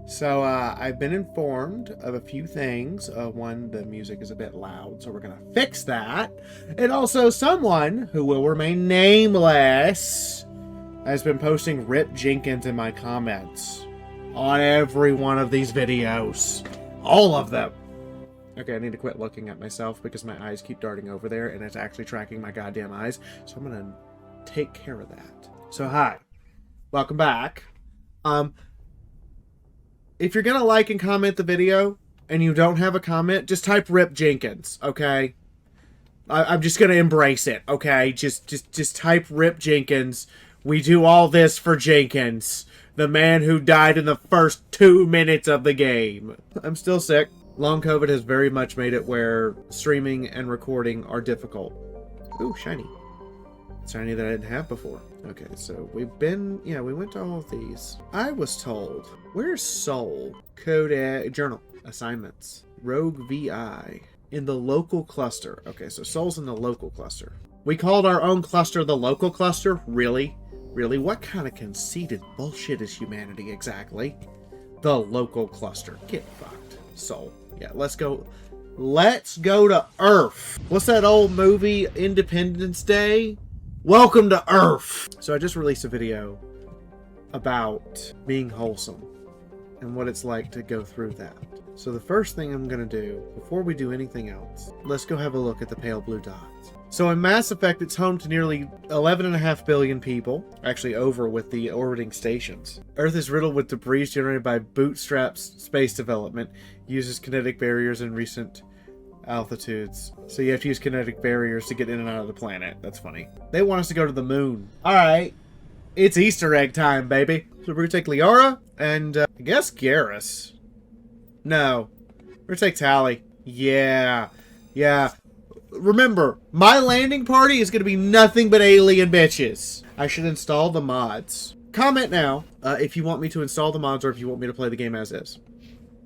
So I've been informed of a few things. One, the music is a bit loud, so we're gonna fix that. And also, someone who will remain nameless has been posting Rip Jenkins in my comments on every one of these videos. All of them. Okay, I need to quit looking at myself because my eyes keep darting over there and it's actually tracking my goddamn eyes. So I'm gonna take care of that. So hi. Welcome back. If you're gonna like and comment the video and you don't have a comment, just type Rip Jenkins, okay? I'm just gonna embrace it, okay? Just type Rip Jenkins. We do all this for Jenkins, the man who died in the first 2 minutes of the game. I'm still sick. Long COVID has very much made it where streaming and recording are difficult. Ooh, shiny. Shiny that I didn't have before. Okay, so we went to all of these. I was told, where's Soul? Code journal, assignments, Rogue VI, in the local cluster. Okay, so Soul's in the local cluster. We called our own cluster the local cluster? Really? Really? What kind of conceited bullshit is humanity exactly? The local cluster. Get fucked. Soul. Yeah, let's go. Let's go to Earth. What's that old movie, Independence Day? Welcome to Earth! So I just released a video about being wholesome and what it's like to go through that. So the first thing I'm going to do, before we do anything else, let's go have a look at the pale blue dots. So in Mass Effect, it's home to nearly 11.5 billion people, actually over with the orbiting stations. Earth is riddled with debris generated by Bootstrap's space development, uses kinetic barriers in recent altitudes. So you have to use kinetic barriers to get in and out of the planet. That's funny. They want us to go to the moon. Alright. It's Easter egg time, baby. So we're going to take Fiaura and, I guess Garrus. No. We're going to take Tally. Yeah. Yeah. Remember, my landing party is going to be nothing but alien bitches. I should install the mods. Comment now if you want me to install the mods or if you want me to play the game as is.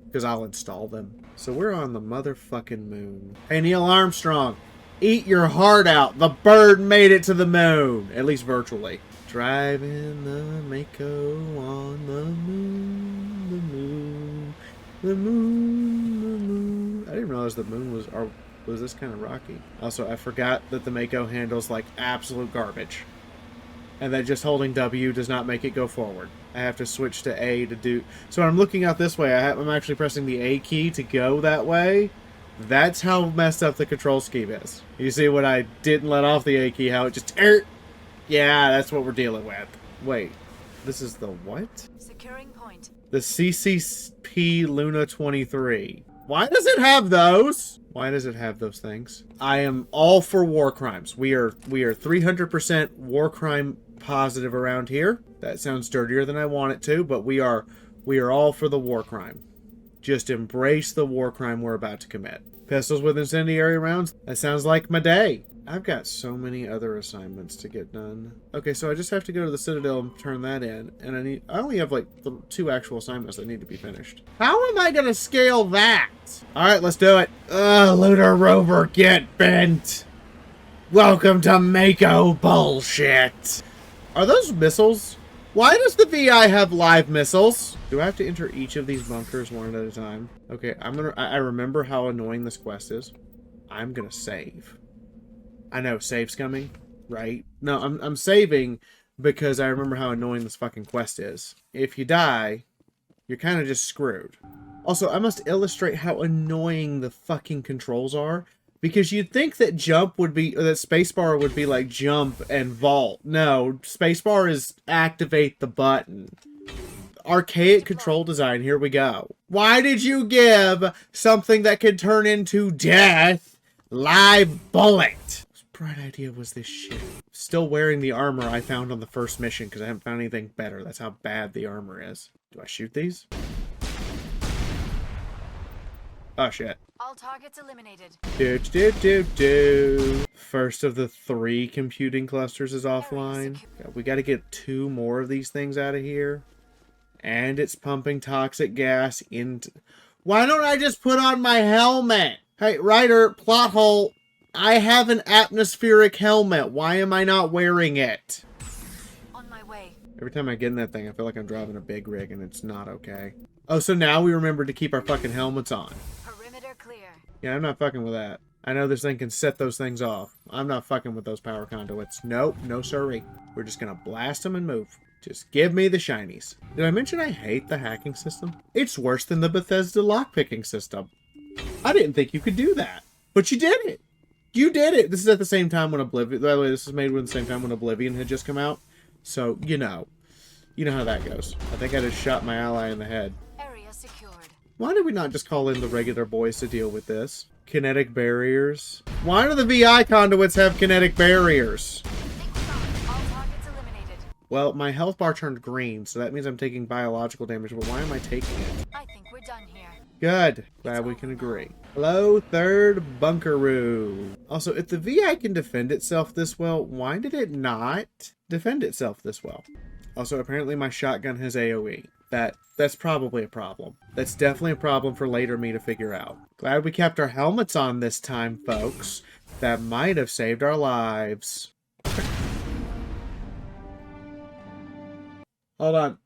Because I'll install them. So we're on the motherfucking moon. Hey, Neil Armstrong, eat your heart out. The bird made it to the moon. At least virtually. Driving the Mako on the moon, the moon, the moon, the moon. I didn't realize the moon was this kind of rocky. Also, I forgot that the Mako handles like absolute garbage. And that just holding W does not make it go forward. I have to switch to A to do... So when I'm looking out this way, I'm actually pressing the A key to go that way. That's how messed up the control scheme is. You see when I didn't let off the A key, how it just... Yeah, that's what we're dealing with. Wait, this is the what? Securing point. The CCP Luna 23. Why does it have those? Why does it have those things? I am all for war crimes. We are 300% war crime positive around here. That sounds dirtier than I want it to, but we are all for the war crime. Just embrace the war crime we're about to commit. Pistols with incendiary rounds? That sounds like my day. I've got so many other assignments to get done. Okay, so I just have to go to the Citadel and turn that in. And I only have like 2 actual assignments that need to be finished. How am I going to scale that? Alright, let's do it. Lunar Rover, get bent. Welcome to Mako bullshit. Are those missiles? Why does the VI have live missiles? Do I have to enter each of these bunkers one at a time? Okay, I remember how annoying this quest is. I'm gonna save. I know, save's coming, right? No, I'm saving because I remember how annoying this fucking quest is. If you die, you're kind of just screwed. Also, I must illustrate how annoying the fucking controls are. Because you'd think that jump would be, or that spacebar would be like jump and vault. No, spacebar is activate the button. Archaic control design, here we go. Why did you give something that could turn into death live bullet? Whose bright idea was this shit? Still wearing the armor I found on the first mission because I haven't found anything better. That's how bad the armor is. Do I shoot these? Oh shit. All targets eliminated. First of the 3 computing clusters is offline. We gotta get 2 more of these things out of here. And it's pumping toxic gas into... Why don't I just put on my helmet? Hey, Ryder, plot hole. I have an atmospheric helmet. Why am I not wearing it? On my way. Every time I get in that thing, I feel like I'm driving a big rig and it's not okay. Oh, so now we remember to keep our fucking helmets on. Perimeter clear. Yeah, I'm not fucking with that. I know this thing can set those things off. I'm not fucking with those power conduits. Nope, no siree. We're just gonna blast them and move. Just give me the shinies. Did I mention I hate the hacking system? It's worse than the Bethesda lockpicking system. I didn't think you could do that. But you did it. You did it. This is at the same time when Oblivion... By the way, this is made at the same time when Oblivion had just come out. So, you know. You know how that goes. I think I just shot my ally in the head. Area secured. Why did we not just call in the regular boys to deal with this? Kinetic barriers. Why do the VI conduits have kinetic barriers? All targets eliminated. Well, my health bar turned green, so that means I'm taking biological damage, but why am I taking it? I think we're done here. Good. Glad we can agree. Hello, third bunkaroo. Also, if the VI can defend itself this well, why did it not defend itself this well? Also, apparently my shotgun has AoE. That's probably a problem. That's definitely a problem for later me to figure out. Glad we kept our helmets on this time, folks. That might have saved our lives. Hold on.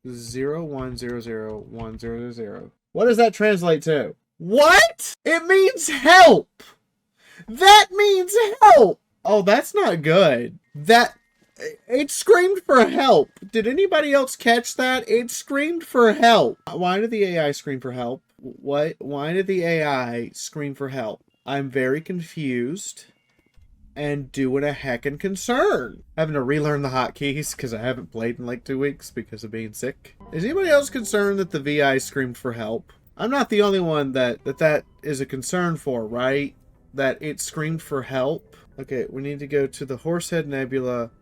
0100100. What does that translate to? What? It means help! That means help! Oh, that's not good. It screamed for help. Did anybody else catch that? It screamed for help. Why did the AI scream for help? What? Why did the AI scream for help? I'm very confused and doing a heckin' concern. Having to relearn the hotkeys because I haven't played in like 2 weeks because of being sick. Is anybody else concerned that the VI screamed for help? I'm not the only one that is a concern for, right? That it screamed for help. Okay, we need to go to the Horsehead Nebula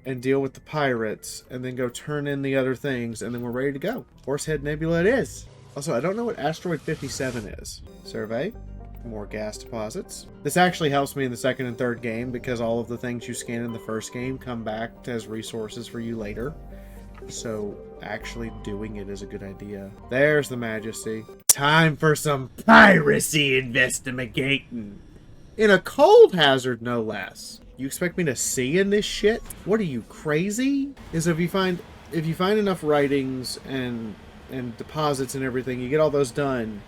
and deal with the pirates, and then go turn in the other things, and then we're ready to go. Horsehead Nebula it is. Also, I don't know what Asteroid 57 is. Survey. More gas deposits. This actually helps me in the second and third game, because all of the things you scan in the first game come back as resources for you later. So, actually doing it is a good idea. There's the Majesty. Time for some piracy investigating. In a cold hazard, no less. You expect me to see in this shit? What are you, crazy? Is if you find enough writings and deposits and everything, you get all those done,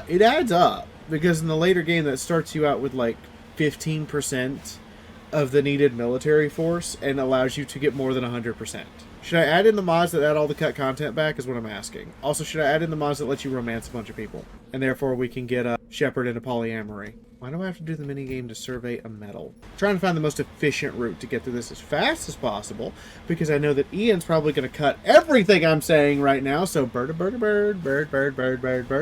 it adds up. Because in the later game, that starts you out with like 15% of the needed military force and allows you to get more than 100%. Should I add in the mods that add all the cut content back is what I'm asking. Also, should I add in the mods that let you romance a bunch of people? And therefore we can get a Shepherd into polyamory. Why do I have to do the minigame to survey a medal? I'm trying to find the most efficient route to get through this as fast as possible, because I know that Ian's probably going to cut everything I'm saying right now, so bird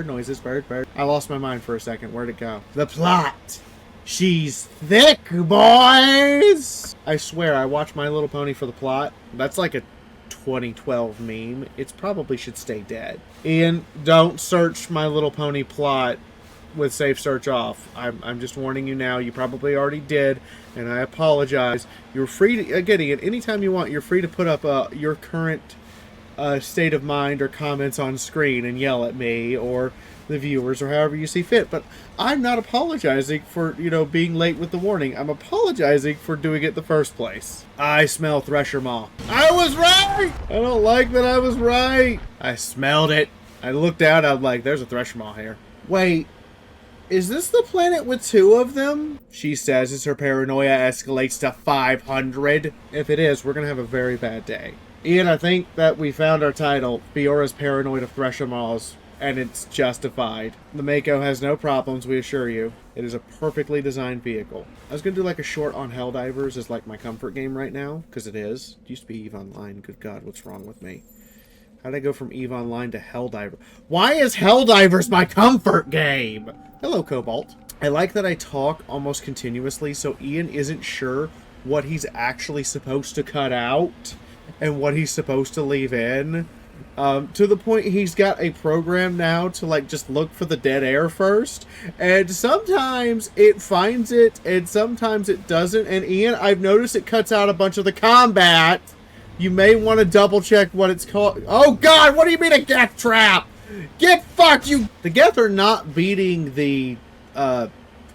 noises, bird. I lost my mind for a second. Where'd it go? The plot! She's thick, boys! I swear, I watched My Little Pony for the plot. That's like a 2012 meme. It probably should stay dead. Ian, don't search My Little Pony plot with safe search off. I'm just warning you now. You probably already did, and I apologize. You're free to, again, anytime you want, you're free to put up your current state of mind or comments on screen and yell at me or the viewers or however you see fit. But I'm not apologizing for, being late with the warning. I'm apologizing for doing it in the first place. I smell Thresher Maw. I was right! I don't like that I was right. I smelled it. I looked out, I'm like, there's a Thresher Maw here. Wait. Is this the planet with 2 of them? She says as her paranoia escalates to 500. If it is, we're going to have a very bad day. Ian, I think that we found our title, Fiora's Paranoid of Thresher Maws, and it's justified. The Mako has no problems, we assure you. It is a perfectly designed vehicle. I was going to do like a short on Helldivers as like my comfort game right now, because it is. It used to be EVE Online. Good God, what's wrong with me? How did I go from EVE Online to Helldiver? Why is Helldivers my comfort game? Hello, Cobalt. I like that I talk almost continuously, so Ian isn't sure what he's actually supposed to cut out and what he's supposed to leave in. To the point he's got a program now to like just look for the dead air first, and sometimes it finds it and sometimes it doesn't. And Ian, I've noticed it cuts out a bunch of the combat. You may want to double check what it's called. Oh God, what do you mean a Geth trap? Get fucked, you! The Geth are not beating the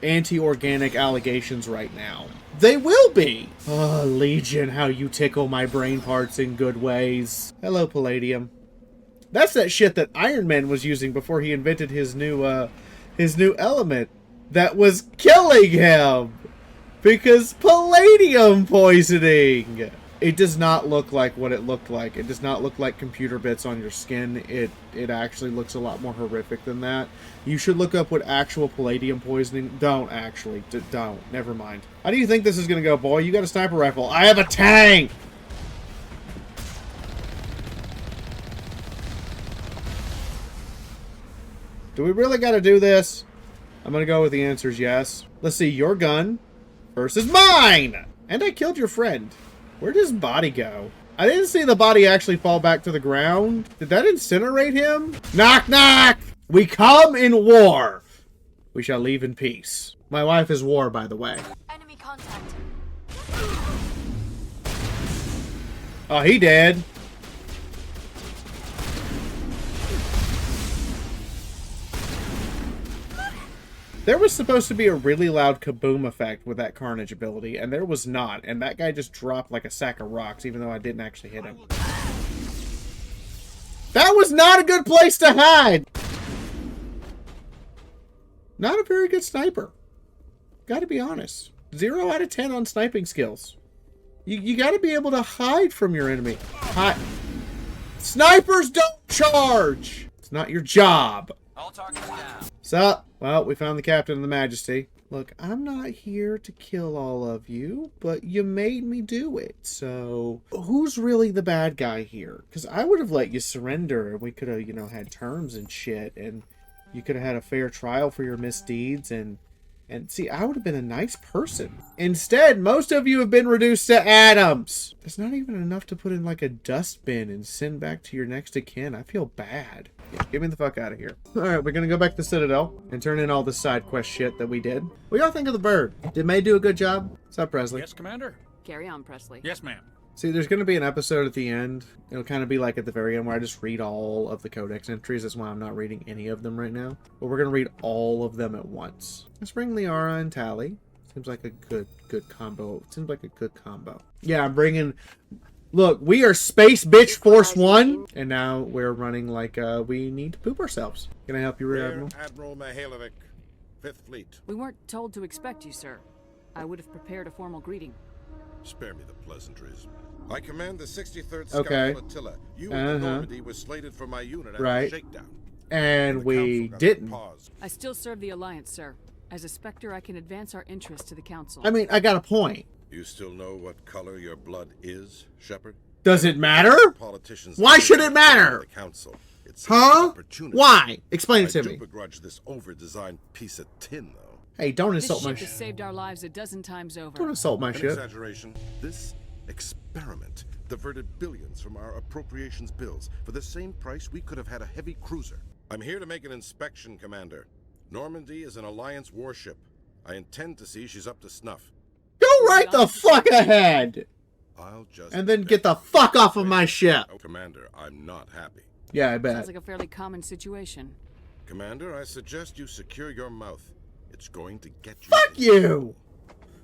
anti-organic allegations right now. They will be! Oh, Legion, how you tickle my brain parts in good ways. Hello, Palladium. That's that shit that Iron Man was using before he invented his new element that was killing him. Because palladium poisoning! It does not look like what it looked like. It does not look like computer bits on your skin. It actually looks a lot more horrific than that. You should look up what actual palladium poisoning... Don't, actually. Don't. Never mind. How do you think this is going to go, boy? You got a sniper rifle. I have a tank! Do we really got to do this? I'm going to go with the answer is yes. Let's see. Your gun versus mine! And I killed your friend. Where does body go? I didn't see the body actually fall back to the ground. Did that incinerate him? Knock, knock! We come in war. We shall leave in peace. My wife is war, by the way. Enemy contact. Oh, he did. There was supposed to be a really loud kaboom effect with that Carnage ability, and there was not. And that guy just dropped like a sack of rocks, even though I didn't actually hit him. That was not a good place to hide! Not a very good sniper. Gotta be honest. 0 out of 10 on sniping skills. You gotta be able to hide from your enemy. Snipers don't charge! It's not your job. All targets down. Sup? Well, we found the Captain of the Majesty. Look, I'm not here to kill all of you, but you made me do it. So, who's really the bad guy here? Because I would have let you surrender, and we could have, you know, had terms and shit, and you could have had a fair trial for your misdeeds, and see, I would have been a nice person. Instead, most of you have been reduced to atoms. There's not even enough to put in, like, a dustbin and send back to your next of kin. I feel bad. Yeah, get me the fuck out of here. Alright, we're gonna go back to the Citadel and turn in all the side quest shit that we did. What y'all think of the bird? Did May do a good job? What's up, Presley? Yes, Commander. Carry on, Presley. Yes, ma'am. See, there's gonna be an episode at the end. It'll kind of be like at the very end where I just read all of the codex entries. That's why I'm not reading any of them right now. But we're gonna read all of them at once. Let's bring Liara and Tally. Seems like a good combo. Seems like a good combo. Yeah, I'm bringing... Look, we are Space Bitch Force 1, and now we're running like we need to poop ourselves. Can I help you, Rear Admiral? Admiral Mihailovic, 5th Fleet. We weren't told to expect you, sir. I would have prepared a formal greeting. Spare me the pleasantries. I command the 63rd Scout Okay. Flotilla. You and the Normandy was slated for my unit after Right. the shakedown. And The we Council got didn't. paused. I still serve the Alliance, sir. As a Spectre, I can advance our interests to the Council. I mean, I got a point. You still know what color your blood is, Shepard? Does it matter? Politicians. Why should it matter? The Council. It's Huh? opportunity. Why? Explain I it to do me. begrudge this over-designed piece of tin, though. Hey, don't this insult my ship shit. has saved our lives a dozen times over. Don't insult my An shit. exaggeration. This experiment diverted billions from our appropriations bills. For the same price, we could have had a heavy cruiser. I'm here to make an inspection, Commander. Normandy is an Alliance warship. I intend to see she's up to snuff. Go right the fuck ahead! I'll just... And then get the fuck off of my ship! Oh, Commander, I'm not happy. Yeah, I Sounds bet. like a fairly common situation. Commander, I suggest you secure your mouth. It's going to get you... Fuck you!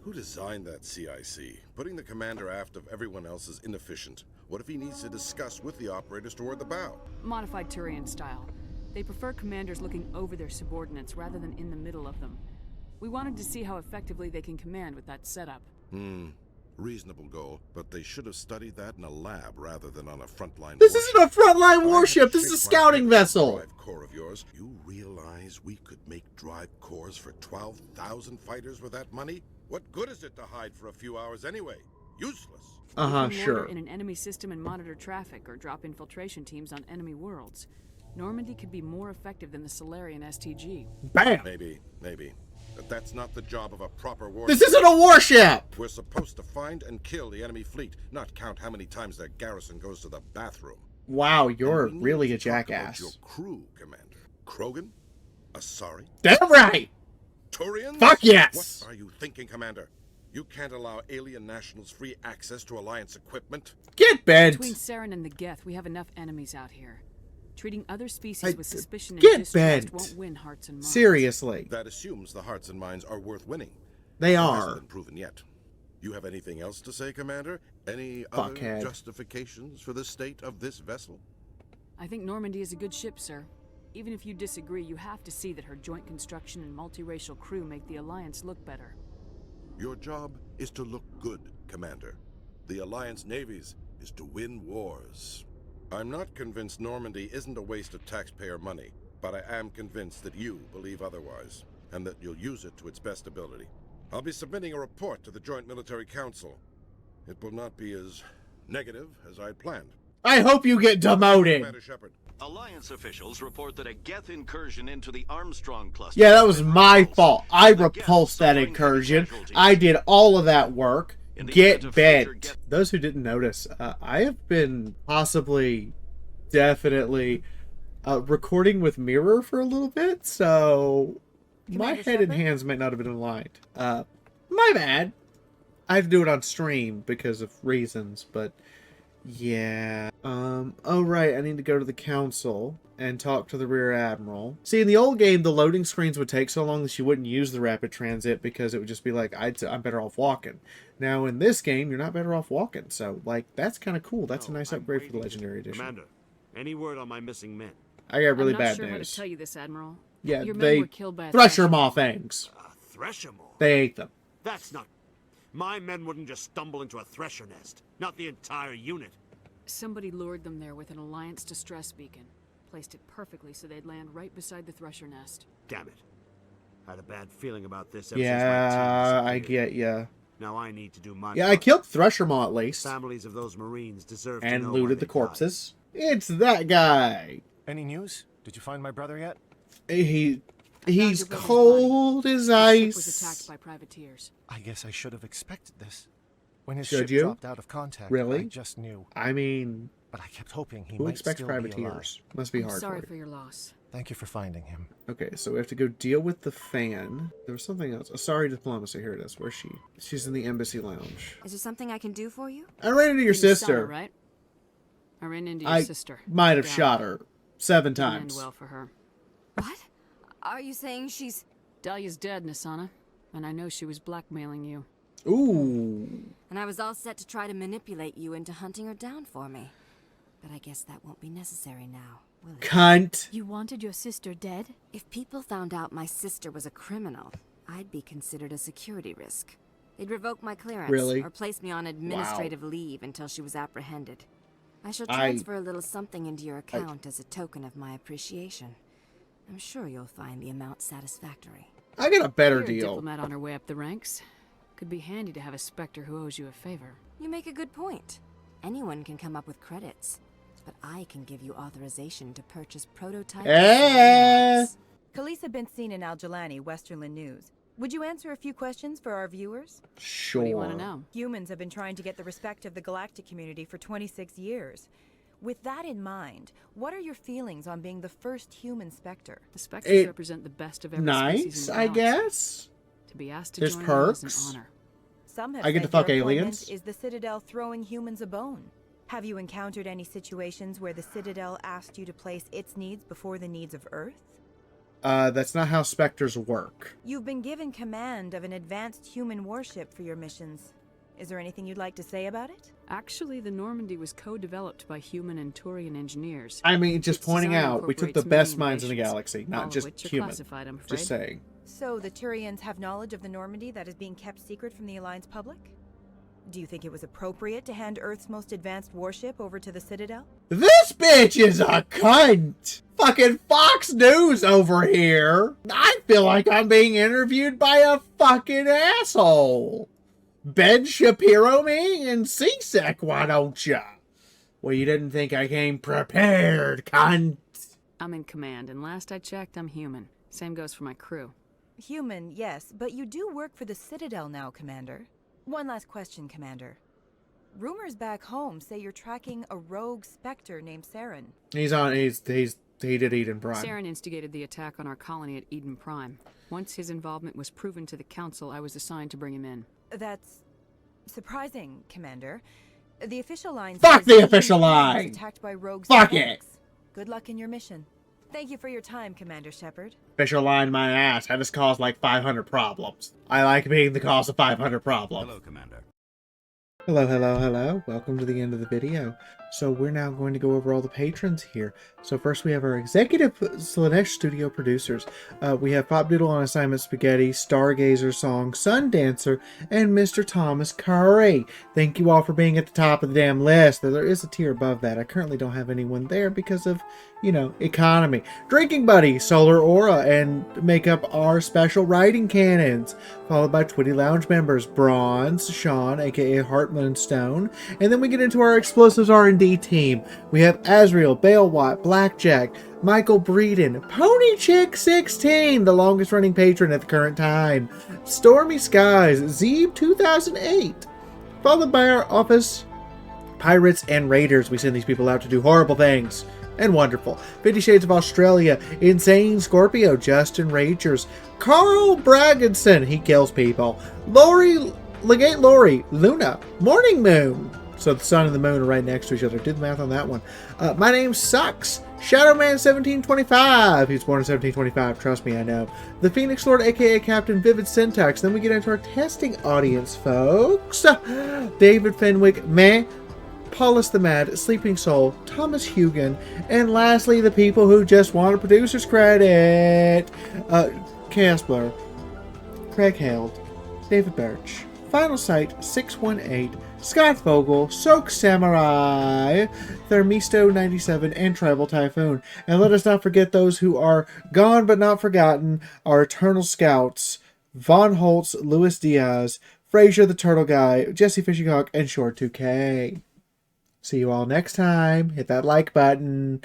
Who designed that CIC? Putting the commander aft of everyone else is inefficient. What if he needs to discuss with the operators toward the bow? Modified Turian style. They prefer commanders looking over their subordinates rather than in the middle of them. We wanted to see how effectively they can command with that setup. Reasonable goal, but they should have studied that in a lab rather than on a frontline This warship. isn't a frontline I warship, had this is a shaped my scouting favorite vessel! Drive core of yours. You realize we could make drive cores for 12,000 fighters with that money? What good is it to hide for a few hours anyway? Useless. We can loiter Sure. in an enemy system and monitor traffic or drop infiltration teams on enemy worlds. Normandy could be more effective than the Solarian STG. Bam! Maybe. But that's not the job of a proper warship. This isn't a warship! We're supposed to find and kill the enemy fleet, not count how many times their garrison goes to the bathroom. Wow, you're And we need really to a talk about jackass. your crew, Commander. Krogan? Asari? Damn right! Turians? Fuck yes! What are you thinking, Commander? You can't allow alien nationals free access to Alliance equipment? Get bent! Between Saren and the Geth, we have enough enemies out here. Treating other species with suspicion and get distrust bent. won't win hearts and minds. Seriously. That assumes the hearts and minds are worth winning. They It hasn't are. been proven yet. You have anything else to say, Commander? Any other Fuckhead. justifications for the state of this vessel? I think Normandy is a good ship, sir. Even if you disagree, you have to see that her joint construction and multiracial crew make the Alliance look better. Your job is to look good, Commander. The Alliance navies is to win wars. I'm not convinced Normandy isn't a waste of taxpayer money, but I am convinced that you believe otherwise, and that you'll use it to its best ability. I'll be submitting a report to the Joint Military Council. It will not be as negative as I'd planned. I hope you get demoted. Commander Shepard. Alliance officials report that a Geth incursion into the Armstrong cluster... Yeah, that was my fault. I repulsed that incursion. I did all of that work. Get bent. Those who didn't notice, I have been possibly, definitely, recording with mirror for a little bit, so my head and hands might not have been aligned. My bad. I have to do it on stream because of reasons, but yeah. Oh right, I need to go to the council and talk to the rear admiral. See, in the old game, the loading screens would take so long that you wouldn't use the rapid transit because it would just be like, I'm better off walking. Now in this game, you're not better off walking, so like that's kind of cool. That's a nice upgrade for the Legendary Edition. Commander, any word on my missing men? I got really I'm not bad sure how news. to tell you this, Admiral. Yeah, Your men they were killed by a Thresher Maw things. Thresher Maw? They ate them. That's not... My men wouldn't just stumble into a Thresher nest. Not the entire unit. Somebody lured them there with an Alliance distress beacon. Placed it perfectly so they'd land right beside the Thresher nest. Damn it. I had a bad feeling about this ever Yeah, since my I team get ya. Now I need to do my Yeah, I part. killed Thresher Maw at least. Families of those Marines deserve to And know why looted they the died. corpses. It's that guy. Any news? Did you find my brother yet? He's your brother's cold as The ship was ice. attacked by privateers. I guess I should have expected this. When his Should ship you? dropped out of contact, Really? I just knew. I mean, But I kept hoping he who might expects still be alive. privateers? Must be I'm hard sorry for for you. your loss. Thank you for finding him. Okay, so we have to go deal with the fan. There was something else. Oh, sorry, diplomacy. Here it is. Where's she? She's in the embassy lounge. Is there something I can do for you? I ran into your You saw her, sister. right? I ran into your I sister. might have Yeah. shot her 7 Didn't end times. well for her. What? Are you saying she's... Dahlia's dead, Nisana. And I know she was blackmailing you. Ooh. And I was all set to try to manipulate you into hunting her down for me. But I guess that won't be necessary now, will it? Cunt. You wanted your sister dead? If people found out my sister was a criminal, I'd be considered a security risk. They'd revoke my clearance Really? or place me on administrative leave until she was apprehended. I shall I- transfer a little something into your account as a token of my appreciation. I'm sure you'll find the amount satisfactory. I got a better You're a deal. diplomat on her way up the ranks. Could be handy to have a Spectre who owes you a favor. You make a good point. Anyone can come up with credits, but I can give you authorization to purchase prototypes. Khaleesa been seen in Al-Jalani, Westerland News. Would you answer a few questions for our viewers? Sure. What do you want to know? Humans have been trying to get the respect of the galactic community for 26 years. With that in mind, what are your feelings on being the first human Spectre? The Spectres It- represent the best of every Nice, species in the I galaxy. guess. To be asked to There's join them is perks. an honor. Some have I get said to fuck your appointment aliens? is the Citadel throwing humans a bone. Have you encountered any situations where the Citadel asked you to place its needs before the needs of Earth? That's not how Spectres work. You've been given command of an advanced human warship for your missions. Is there anything you'd like to say about it? Actually, the Normandy was co-developed by human and Turian engineers. I mean, just Its pointing design out, we took the incorporates best many minds in the innovations, galaxy, all not of just which are human. classified, I'm afraid. Just saying. So the Turians have knowledge of the Normandy that is being kept secret from the Alliance public? Do you think it was appropriate to hand Earth's most advanced warship over to the Citadel? This bitch is a cunt! Fucking Fox News over here! I feel like I'm being interviewed by a fucking asshole! Ben Shapiro me and C-Sec, why don't ya? Well, you didn't think I came prepared, cunt! I'm in command, and last I checked, I'm human. Same goes for my crew. Human, yes, but you do work for the Citadel now, Commander. One last question, Commander. Rumors back home say you're tracking a rogue Spectre named Saren. He did Eden Prime. Saren instigated the attack on our colony at Eden Prime. Once his involvement was proven to the Council, I was assigned to bring him in. That's surprising, Commander. The official line Fuck says the Eden official Prime was line! attacked by rogue Fuck Spectres. it! Good luck in your mission. Thank you for your time, Commander Shepard. Official line my ass. I just caused like 500 problems. I like being the cause of 500 problems. Hello, Commander. Hello, hello, hello. Welcome to the end of the video. So we're now going to go over all the patrons here. So first we have our executive Slanesh studio producers. We have Pop Doodle on Assignment Spaghetti, Stargazer Song, Sun Dancer, and Mr. Thomas Curry. Thank you all for being at the top of the damn list. There is a tier above that. I currently don't have anyone there because of, you know, economy. Drinking Buddy, Solar Aura, and make up our special writing cannons. Followed by Twitty Lounge members, Bronze, Sean, aka Heartland Stone. And then we get into our Explosives R&D team. We have Azrael, Bale Watt, Blackjack, Michael Breeden, Pony Chick 16, the longest running patron at the current time, Stormy Skies, Zeeb 2008. Followed by our office Pirates and Raiders. We send these people out to do horrible things. And wonderful. 50 Shades of Australia, Insane Scorpio, Justin Ragers, Carl Bragginson, he kills people, Lori, Legate Lori, Luna, Morning Moon. So the sun and the moon are right next to each other. Do the math on that one. My name sucks. Shadowman1725. He's born in 1725. Trust me, I know. The Phoenix Lord, aka Captain Vivid Syntax. Then we get into our testing audience, folks. David Fenwick, meh. Paulus the Mad, Sleeping Soul, Thomas Hugan, and lastly, the people who just want a producer's credit. Casper, Craig Held, David Birch, Final Sight 618, Scott Vogel, Soak Samurai, Thermisto 97, and Tribal Typhoon. And let us not forget those who are gone but not forgotten, our Eternal Scouts, Von Holtz, Luis Diaz, Frazier the Turtle Guy, Jesse Fishing Hawk, and Short 2K. See you all next time. Hit that like button.